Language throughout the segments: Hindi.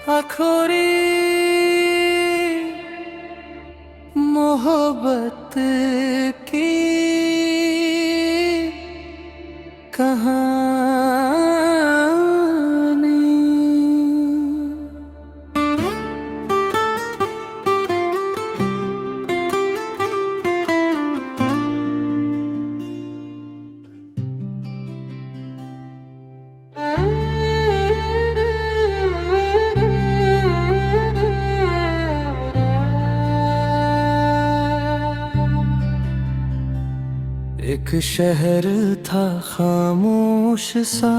आखोरी मोहब्बत की कहानी। एक शहर था खामोश सा,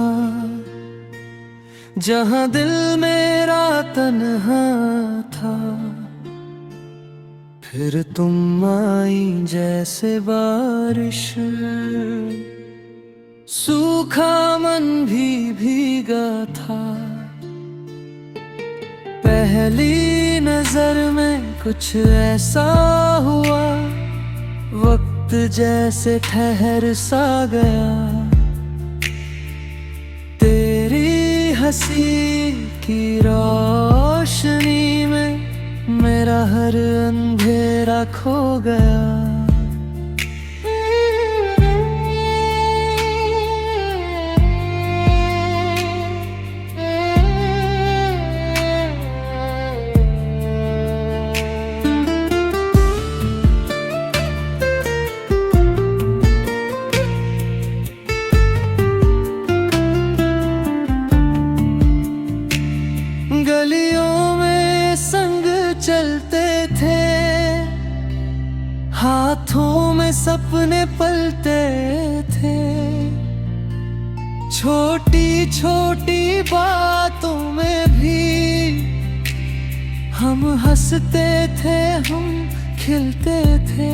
जहां दिल मेरा तन्हा था। फिर तुम आई जैसे बारिश, सूखा मन भी भीगा था। पहली नजर में कुछ ऐसा हुआ, वक्त जैसे ठहर सा गया। तेरी हंसी की रोशनी में मेरा हर अंधेरा खो गया। गलियों में संग चलते थे, हाथों में सपने पलते थे। छोटी छोटी बातों में भी हम हंसते थे, हम खिलते थे।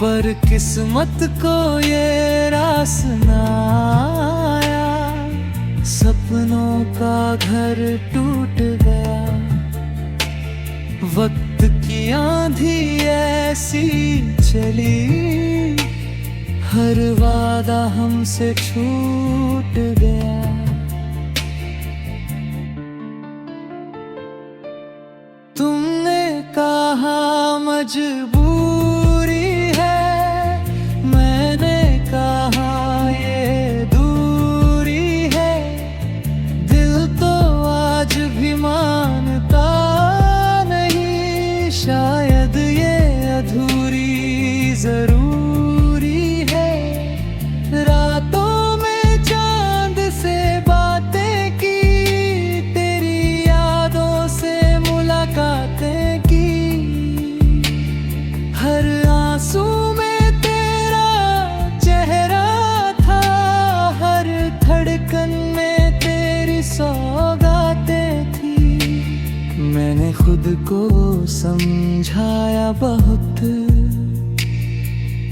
पर किस्मत को ये रास ना आया, सपनों का घर टूट गया। वक्त की आंधी ऐसी चली, हर वादा हमसे छूट गया। तुमने कहा मजबूरी है, मैंने कहा ये दूरी है। दिल तो आज भी मानता नहीं, शायद ये अधूरी जरूरी है। रातों में चांद से बातें की, तेरी यादों से मुलाकातें की। हर आंसू में तेरा चेहरा था, हर धड़कन में तेरी सौगातें थी। मैंने खुद को समझाया बहुत,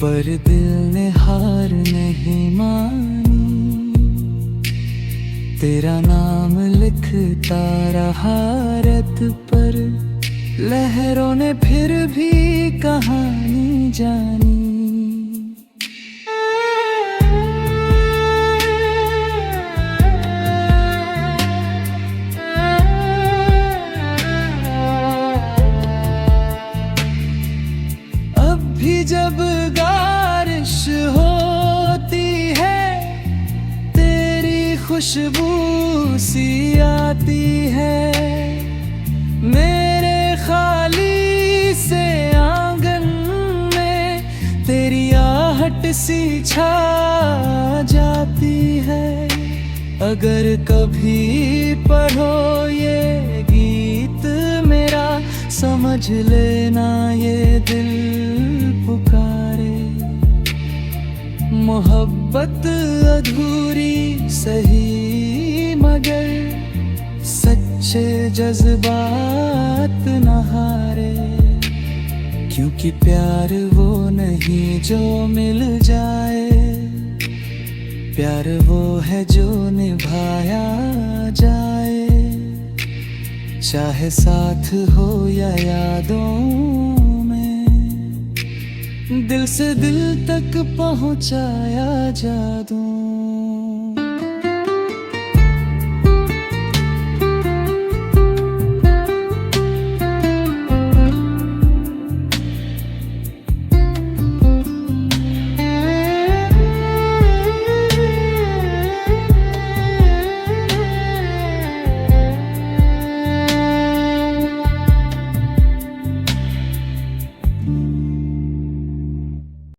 पर दिल ने हार नहीं मानी। तेरा नाम लिखता रहा रत पर, लहरों ने फिर भी कहानी जानी। अब भी जब बारिश होती है, तेरी खुशबू सी आती है। मेरे खाली से आंगन में तेरी आहट सी छा जाती है। अगर कभी पढ़ो ये गीत मेरा, समझ लेना ये दिल पुकारे। मोहब्बत अधूरी सही, मगर सच्चे जज्बात न हारे। क्योंकि प्यार वो नहीं जो मिल जाए, प्यार वो है जो निभाया जाए। चाहे साथ हो या यादों में, दिल से दिल तक पहुंचाया जादू।